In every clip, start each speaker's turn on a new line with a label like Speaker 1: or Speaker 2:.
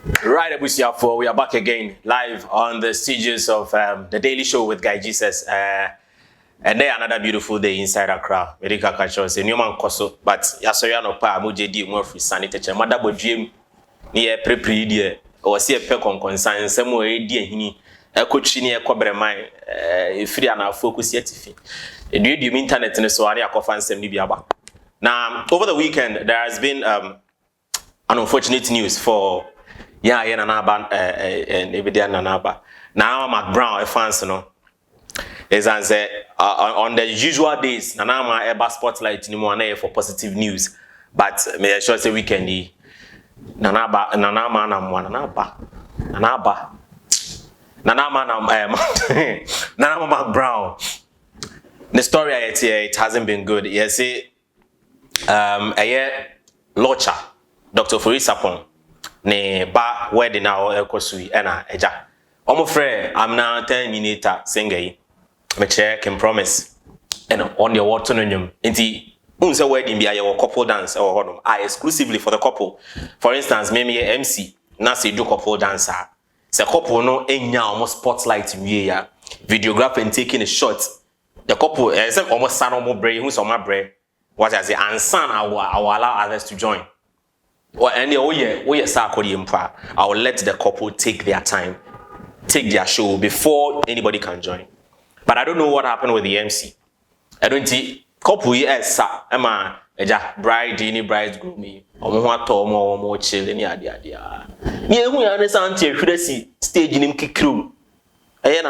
Speaker 1: Right, Abusiafo, we are back again, live on the stages of the Daily Show with Guy Jesus. And then another beautiful day inside Accra. Medical culture say new man koso, but yasoya no pa mo jedi mo free sanitaire. Mada bodwem ne prepare die. O se pe konkonsan nsem o edi ahini. Ekotwi ne ekobrema free ana focus yetifi. Edu internet ne so ari akofa nsem ni biaba. Now, over the weekend there has been an unfortunate news for Nanaba and Evidia Nanaba. Now Mcbrown, a fans, is answer on the usual days. Nanama ever spotlight ni mo for positive news, but may I sure say weekend Nanama Mcbrown. The story it hasn't been good. You see, a year Locha, Dr. Furisapon. Ne ba wedding na ekosui ena eja omo frɛ am na 10 minutes singer yi me check and promise and on the water no nyum nti unse wedding bia ye couple dance or hodom exclusively for the couple. For instance me MC na say do couple dancer se couple no enya almost spotlight wie ya videographer taking a shot the couple say almost san omo bre hu so ma bre what I say and san I will allow others to join. Well, and I will let the couple take their time, take their show before anybody can join. But I don't know what happened with the MC. I don't see couple yes, Emma, bride, any bridegroom, me, or more chill, any idea. Yeah, we understand here, see stage in him kick crew. And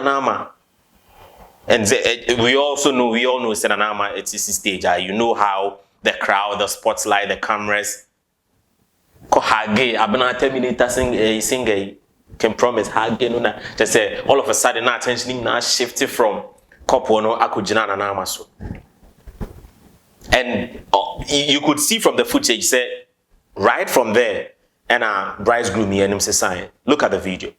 Speaker 1: we all know Senanama, it's his stage. You know how the crowd, the spotlight, the cameras. Hage, abana 10 minutes sing can promise hage no na just say all of a sudden na attention now shifted from couple no akujina na namaso. And you could see from the footage say right from there and bridegroom and him say sign. Look at the video.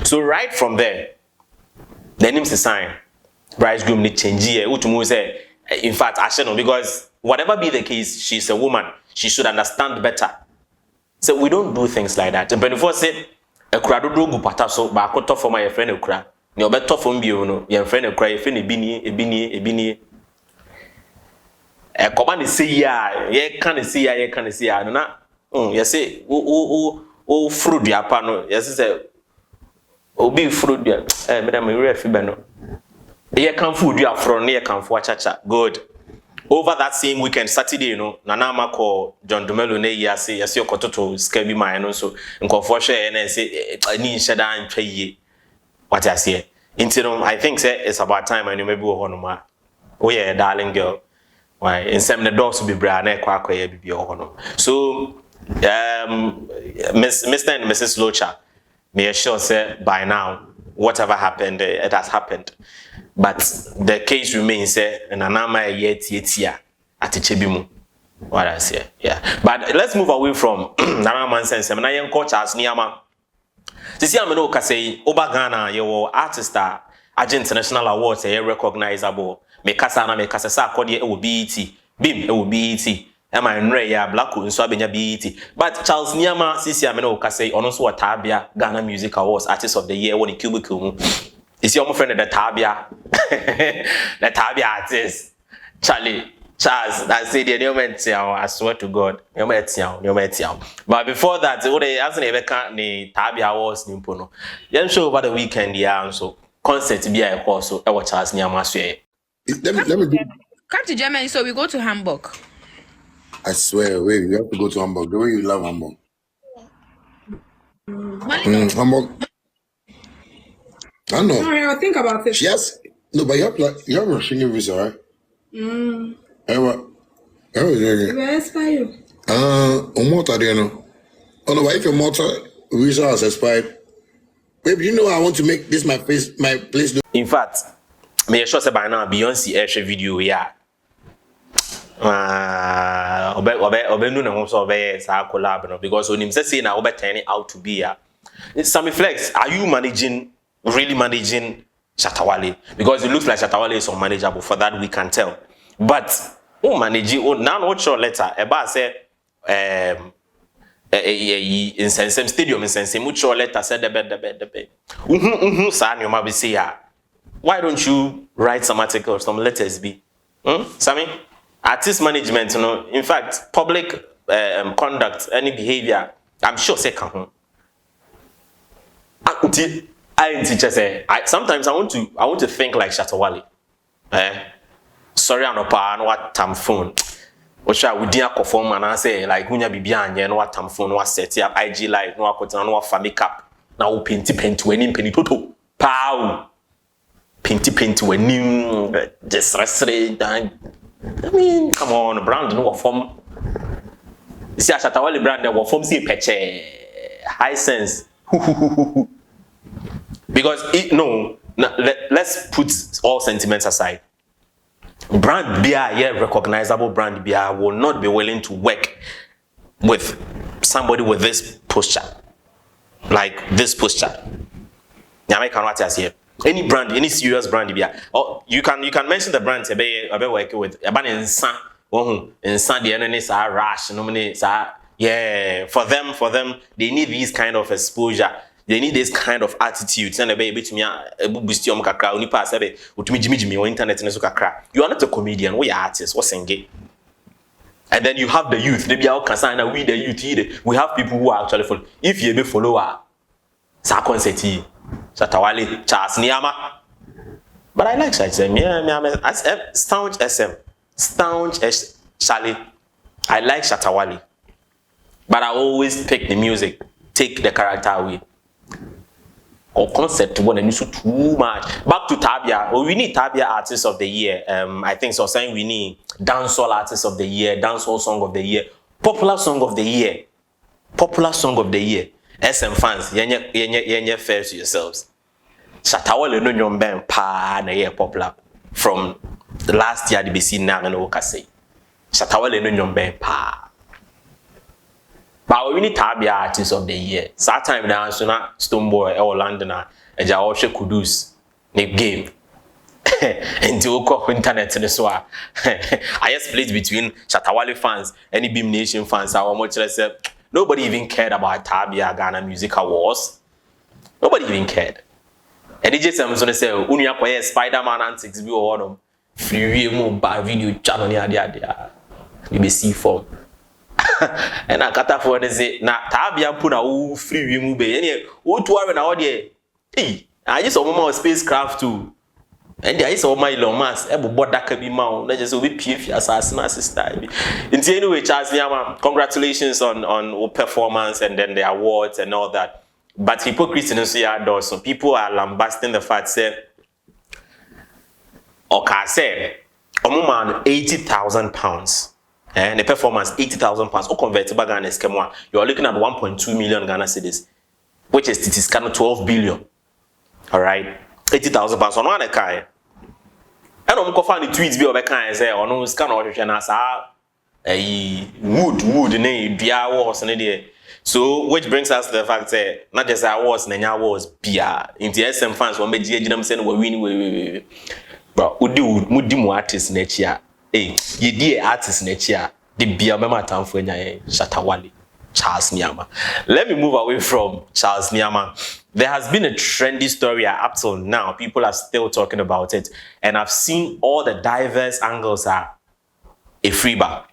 Speaker 1: So right from there, the name's a sign. Bridegroom need change here. Say, in fact, I should know because whatever be the case, she's a woman. She should understand better. So we don't do things like that. And before said, a crowd do go pataso, but I cut off for my friend a crowd. You're better from you, your friend a cry, a friend a bini. A command say ya, ye can't see ya, ye can't see ya. No, you say, oh, fruit ya pano, yes, obi fruit dia madam we refi beno ye kan food you from near kan for chacha good. Over that same weekend Saturday Nanama call John Dumelo ne yase okototo skabi man no so nkofo hwe na say ani nheda antwa yie what I say into I think say it's about time and you maybe wo hono ma oh yeah darling girl why in some the doors will be bra na kwa ya bibi hono. So Mr. and Mrs. Locha, may sure say by now, whatever happened, it has happened. But the case remains, and anama yet at Chebimu. What I say, yeah. But let's move away from Nanaman sense. I'm not coach as Niama. This year, I'm no say Obagana, your artist, international awards, a recognizable. Mekasana, Mekasa, Kodi, BET, BIM, BET. Am I in Raya, Blacko, and Swabina BET? But Charles Niama, Sisi Ameno Kase, also a Tabia, Ghana Music Awards, Artist of the Year, one in Cubicle. Is your friend the Tabia? The Tabia artist. Charles, that's it, you met I swear to God. You met you. But before that, they hasn't ever can't the Tabia Awards, Nimpono. You show over the weekend, yeah, so concert be a course, so I watch Charles Niama.
Speaker 2: Let me come to Germany, so we go to Hamburg.
Speaker 3: I swear, wait, you have to go to Hamburg. The way you love Hamburg. Hamburg. I know.
Speaker 4: Sorry, I'll think about it.
Speaker 3: Yes. No, but you have a Schengen visa, right?
Speaker 4: Where's you?
Speaker 3: Malta, do you know? Oh no, but if your Malta visa has expired, babe, you know I want to make this my place.
Speaker 1: In fact, me sure say by now Beyonce air video here. Obe no na so obe sa collab no, because onim say na obe turn out to be Sammy Flex, are you really managing Shatta WALE? Because it looks like Shatta WALE is unmanageable, for that we can tell. But now what your letter about say in Sensem Stadium in Sensem much your letter said the bed. Why don't you write some articles, some letters be? Sammy? Artist management, you know, in fact, public conduct, any behavior, I'm sure say come. Sometimes I want to think like Shatta WALE. Sorry, I know what time phone. What shall we dear perform and I say like Munya Bibian, no what time phone was set up IG live, no what no for makeup. Now paint to any penny toto. Pow! Paint to a new just restaurant. I mean, come on, brand no form. See a Shatta WALE brand that will form see peche high sense. Because let's put all sentiments aside. Brand beer, recognizable brand beer will not be willing to work with somebody with this posture, like this posture. Any brand, any serious brand beer. Or you can mention the brands I be working with. Rash, yeah. For them, they need this kind of exposure. They need this kind of attitude. And boost your kakra. Only pass Jimmy on internet and kakra. You are not a comedian. We are artists. What's engaged? And then you have the youth. Maybe our concern. We the youth. We have people who are actually follow. If you be follower, sa concert, Shatta WALE, Charles Niama. But I like SM. Yeah, staunch SM, staunch Charlie. I like Shatta WALE, but I always pick the music, take the character away. Or concept one and you too much. Back to Tabia. We need Tabia Artist of the Year. I think so. Saying we need Dancehall Artist of the Year, Dancehall Song of the Year, Popular Song of the Year, Popular Song of the Year. SM fans, yenye fair to yourselves. Shatta WALE no nyomben pa na ye popular from the last year. The BC now no say. Shatta WALE no nyomben pa. But we need Tabia Artist of the Year. That time now, so na Stoneboy or Londoner, and Jaoshe Kudus, name game. And to go internet and so I just split between Shatta WALE fans, any Beam Nation fans. How much I said nobody even cared about Tabia Ghana Music Awards. Nobody even cared. And DJ Sam's gonna say, "Unia kwa Spider-Man antics be one of free mo ba video channel ni adia. You be see form." And I got for the say na Tabia puna u free mu be any o to are na o de I just on spacecraft too, and there is all my Elon Musk e bobo daka bi ma o na just obi pf assassin sister bi anyway. Charles Niama, congratulations on performance and then the awards and all that, but hypocrisy no so ya do so people are lambasting the fact say say man 80,000 pounds. And the performance 80,000 pounds or convertible Ghana scheme, you are looking at 1.2 million Ghana cedis, which is kind of 12 billion. All right, 80,000 pounds on one kind. And I'm going to tweets be over kind say or no scan or wood name beer wars and idea. So which brings us to the fact that not just our wars and our wars beer in the SM fans will make them saying we're winning. But we do more artists next year. Ye dear artist next year, the beer mema time for Shatta WALE, Charles Niama. Let me move away from Charles Niama. There has been a trendy story up till now. People are still talking about it, and I've seen all the diverse angles are a free bar.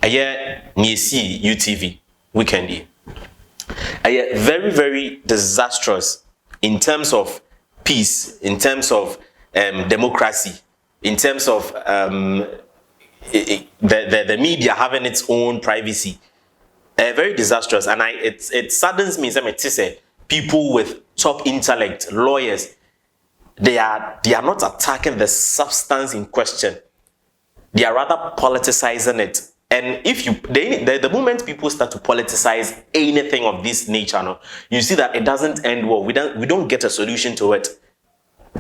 Speaker 1: A year near see UTV weekend. A year very, very disastrous in terms of peace, in terms of democracy, in terms of the media having its own privacy. Very disastrous, and it saddens me. Say people with top intellect, lawyers, they are not attacking the substance in question. They are rather politicizing it. And if the moment people start to politicize anything of this nature, no, you see that it doesn't end well. We don't get a solution to it.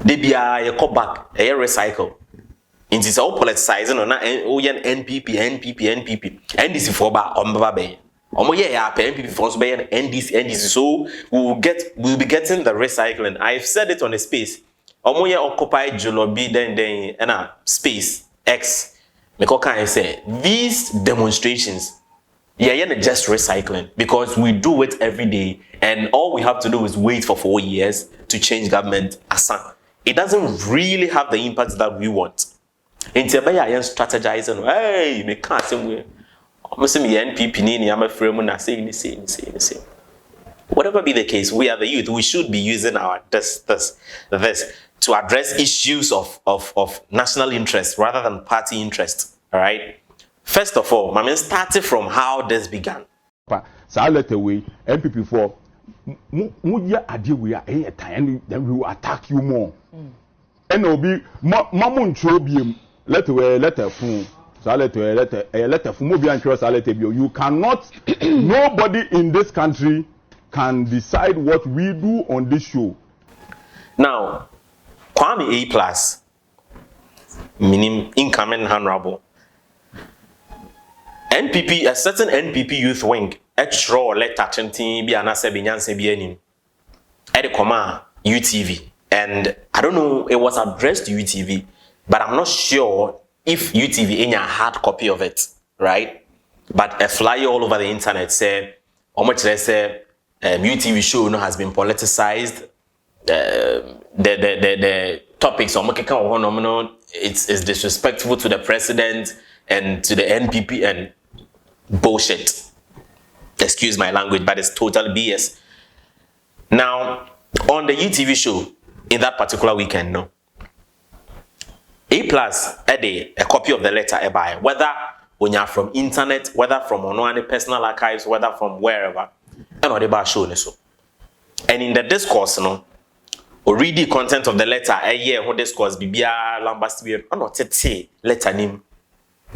Speaker 1: They be a call back, a recycle. It's all politicizing on NPP, NDC for NPP for NDC. So we'll be getting the recycling. I've said it on a space. Occupy Jolobi then space X. I say these demonstrations, just recycling because we do it every day, and all we have to do is wait for 4 years to change government. It doesn't really have the impact that we want. Until I am strategizing, hey, me can't say NPP, whatever be the case, we are the youth. We should be using our this to address issues of national interest rather than party interest. All right. First of all, I started from how this began.
Speaker 5: So I let away MPP for then we will attack you more. And will be mamun chobium let away letter phone. So I let away letter for Mobian Cross. I let you cannot. Nobody in this country can decide what we do on this show.
Speaker 1: Now, Kwame A+, meaning incoming honorable. NPP, a certain NPP youth wing, extra letter chanting be anase binyanse bienim. Edekoma UTV. And I don't know, it was addressed to UTV, but I'm not sure if UTV any hard copy of it, right? But a flyer all over the internet said, how much they say UTV show has been politicized. The topics it's disrespectful to the president and to the NPP and bullshit. Excuse my language, but it's total BS. Now, on the UTV show in that particular weekend, no, A+ a copy of the letter by whether when you're from internet, whether from on personal archives, whether from wherever, and or the show so. And in the discourse, no. Or read the content of the letter a year who discourse bibia lambast not letter name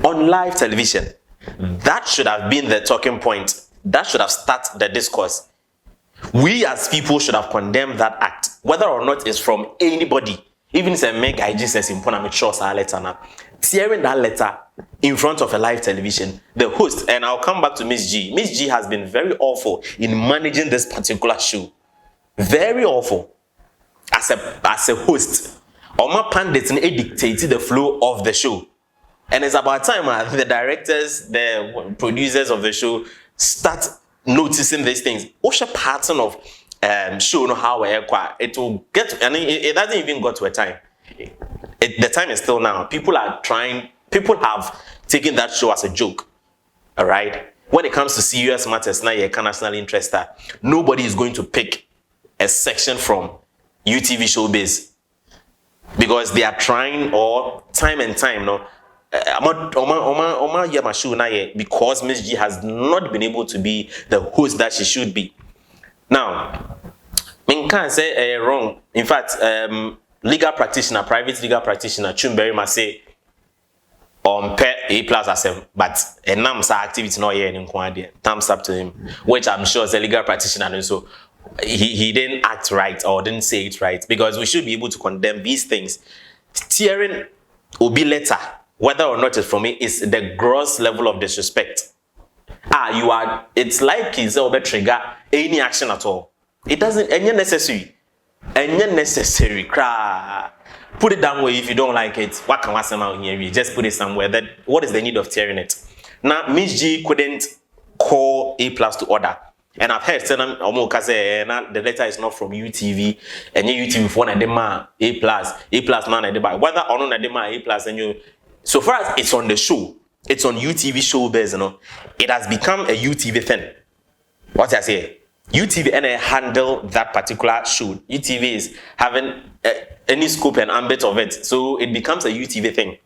Speaker 1: on live television. That should have been the talking point. That should have started the discourse. We as people should have condemned that act, whether or not it's from anybody. Even if a mega Jesus in Ponamichos letter now. Tearing that letter in front of a live television, the host, and I'll come back to Miss G. Miss G has been very awful in managing this particular show. Very awful. As a host, Oma Pundits dictated the flow of the show. And it's about time the directors, the producers of the show start noticing these things. What's a pattern of show know how it will get, and it doesn't even go to a time. The time is still now. People have taken that show as a joke. All right. When it comes to serious matters, now you're national interest. Nobody is going to pick a section from UTV Showbiz because they are trying, or time and time, no. Because Miss G has not been able to be the host that she should be. Now, I can't say wrong. In fact, legal practitioner, private legal practitioner, Chumberry must say pair A+ as him, but a NAMSA activity not here in Kwadi. Thumbs up to him, which I'm sure is a legal practitioner, and so he didn't act right or didn't say it right, because we should be able to condemn these things. Tearing will be later, whether or not it's from me, is the gross level of disrespect. It's like it's over trigger any action at all. It doesn't, any necessary. Put it down where if you don't like it, what can I say out here? You just put it somewhere. That what is the need of tearing it? Now, Miss G couldn't call A+ to order. And I've heard some the letter is not from UTV, and UTV for Nadema A+, man whether or not Nadema A+, and you, so far as it's on the show, it's on UTV Showbiz, it has become a UTV thing. What I say, UTV and I handle that particular show. UTV is having any scope and ambit of it, so it becomes a UTV thing.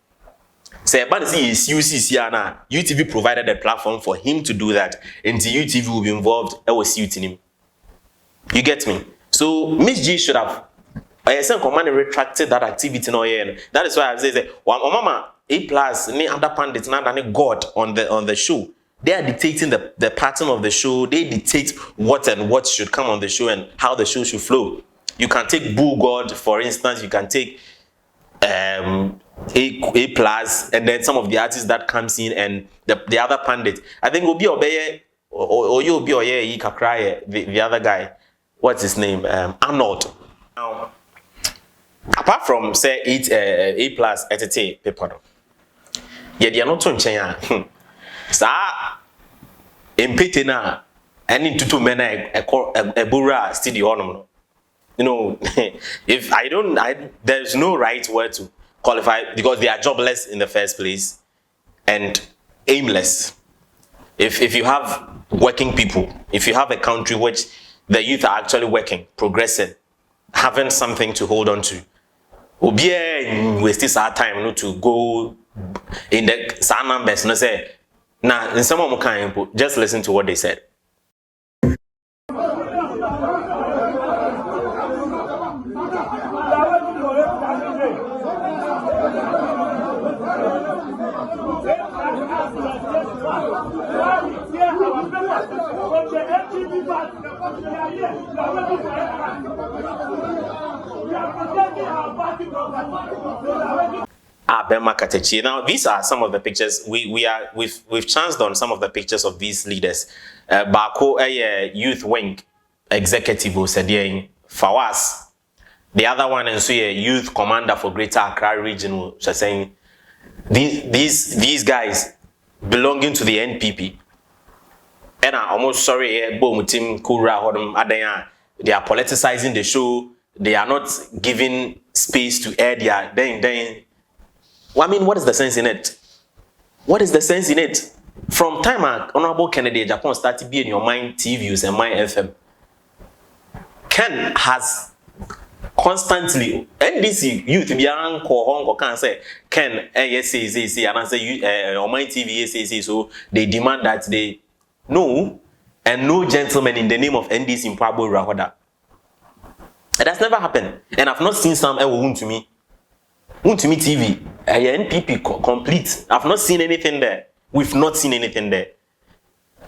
Speaker 1: Say, but see, is UCC na UTV provided a platform for him to do that, and the UTV will be involved. I was suiting him. You get me? So Miss G should have. I said, command retracted that activity no yen. That is why I say, well, mama A plus ni other pundits now than God on the show. They are dictating the pattern of the show. They dictate what and what should come on the show and how the show should flow. You can take Bull God, for instance. You can take A plus, and then some of the artists that comes in and the other pundit. I think will be obey or you'll be oye Kakraye, the other guy. What's his name? Arnold. Now, apart from say A plus etete paper, yeah, they are not too chanya. Sa empete na any tutu mena a bura studio no. You know, if there's no right word to qualify because they are jobless in the first place and aimless. If you have working people, if you have a country which the youth are actually working, progressing, having something to hold on to, obie waste our time to go in the some numbers. No say now in some of my just listen to what they said. Now these are some of the pictures we've chanced on some of the pictures of these leaders. Bako youth wing executive said Fawaz. The other one is a youth commander for Greater Accra region. Saying these guys belonging to the NPP. And I'm almost sorry, they are politicizing the show. They are not giving space to air their then. Well, I mean, what is the sense in it? What is the sense in it? From time Honorable Kennedy Japan started being in your mind TVs and my FM. Ken has constantly NDC youth beyond Hong can say Ken yes and I say on my TV yes so they demand that they no and no gentleman in the name of NDC in Pablo Rahoda. It has never happened, and I've not seen some wound to me TV NPP complete. I've not seen anything there. We've not seen anything there.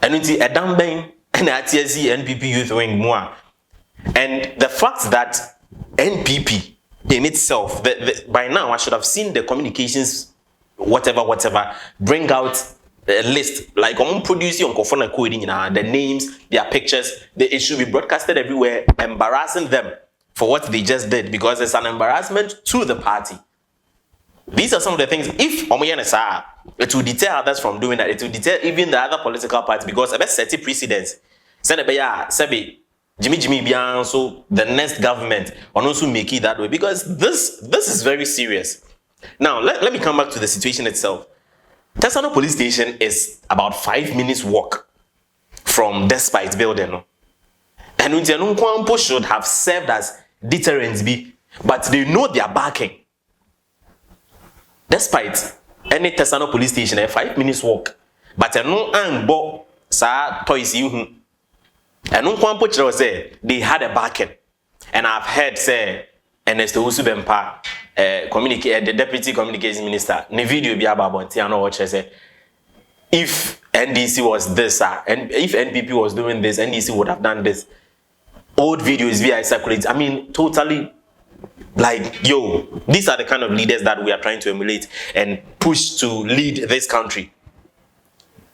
Speaker 1: And it's a damn bang and a TSC NPP youth wing more. And the fact that NPP in itself, by now I should have seen the communications, whatever, bring out a list like producing on the names, their pictures. It should be broadcasted everywhere, embarrassing them for what they just did because it's an embarrassment to the party. These are some of the things. If it will deter others from doing that. It will deter even the other political parties because I bet set precedents. Sebi Jimmy Bian, so the next government will also make it that way because this is very serious. Now let me come back to the situation itself. Tesano police station is about 5 minutes walk from Despite building. And Untianunkwampo should have served as deterrents, but they know they are backing. Despite any Tesano police station, a 5 minutes walk, but no anbo sa toys you. And Unkwampo say they had a backing. And I've heard say Ernesto Usubempa the deputy communications minister, ne video be about Tiano watch say if NDC was this and if NPP was doing this, NDC would have done this. Old videos via circulate. I mean, totally like these are the kind of leaders that we are trying to emulate and push to lead this country.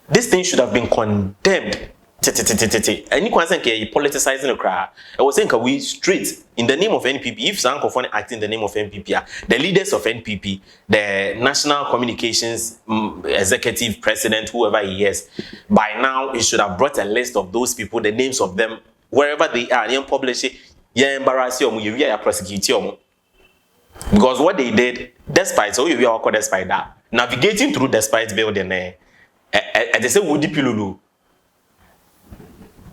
Speaker 1: This thing should have been condemned. And you can say politicizing the crowd. I was saying we straight in the name of NPP. If Sankofone acting in the name of NPP, the leaders of NPP, the national communications executive president, whoever he is, by now he should have brought a list of those people, the names of them, wherever they are, and publish it. You embarrass you, you prosecute you. Because what they did, despite despite that, navigating through despite building, and they say woody pilulu.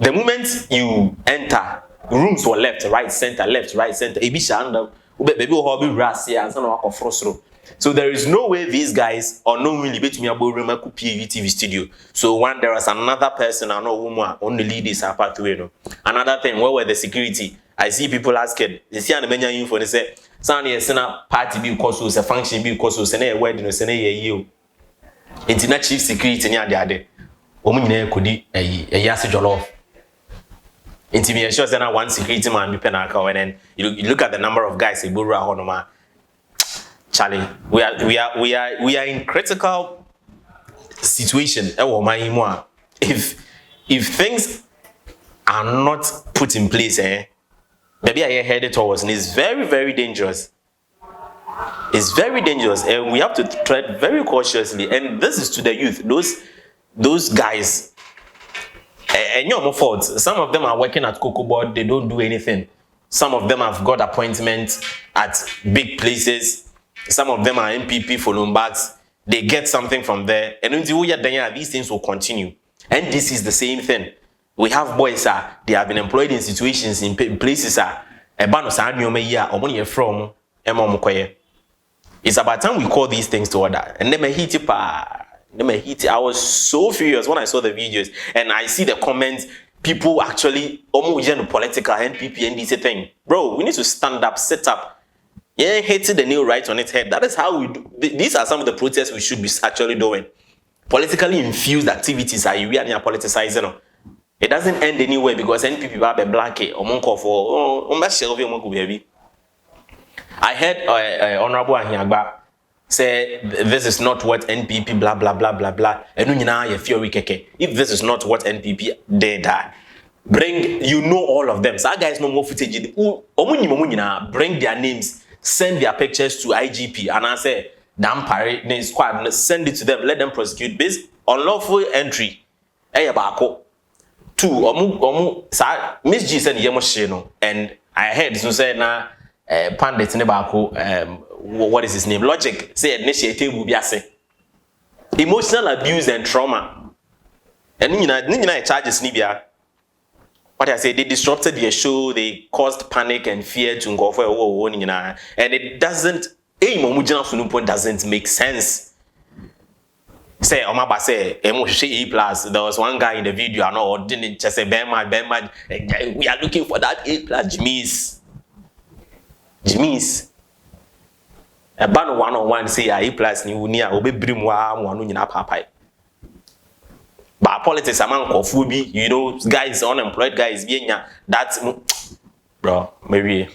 Speaker 1: The moment you enter, rooms were left, right, center, left, right, center. Ebi shanda, baby will be rasia and some of frostro. So there is no way these guys unknowingly bet me about Remaku TV studio. So one there was another person, I know woman on the lead is pathway. No. Another thing, where were the security? I see people asking, they see an many info, they say, Sunday a sena party be cause a function be cause a wedding or sene you. Internet chief security near the other. Woman could a yasage off. Intimidation is now one security man be penaka, and then you look at the number of guys in Burra Honoma. Charlie, we are in critical situation. If things are not put in place, maybe I headed towards, and it's very, very dangerous. It's very dangerous, and we have to tread very cautiously. And this is to the youth, those guys. And you're more fault. Some of them are working at Cocoa Board, they don't do anything. Some of them have got appointments at big places. Some of them are MPP for Lombards. They get something from there. And until we are done, these things will continue. And this is the same thing. We have boys, they have been employed in situations, in places, it's about time we call these things to order. And then I was so furious when I saw the videos and I see the comments. People actually almost political NPP and this thing. Bro, we need to stand up, set up. Yeah, hating the nail right on its head. That is how we do. These are some of the protests we should be actually doing. Politically infused activities are you are politicizing. It doesn't end anywhere because NPP have a blanket or monk for I heard Honorable Ahiagba say this is not what NPP blah blah blah blah blah. If this is not what NPP did, bring all of them. So guys no more footage. Bring their names, send their pictures to IGP, and I say damn parade squad, send it to them, let them prosecute based on lawful entry. Two, Miss G said Yamoshino, and I heard so say na Pundits what is his name? Logic said initiative will be emotional abuse and trauma. And Nina charges Nibia. What I say, they disrupted their show, they caused panic and fear to go for a war, and it doesn't make sense. Say Omaba say E+. There was one guy in the video I know didn't just say Bema, we are looking for that A+ Jimmy's a ban 101 say A+ ni near obe brimwa one in papa. But politics among Kofubi, guys, unemployed guys being that bro, maybe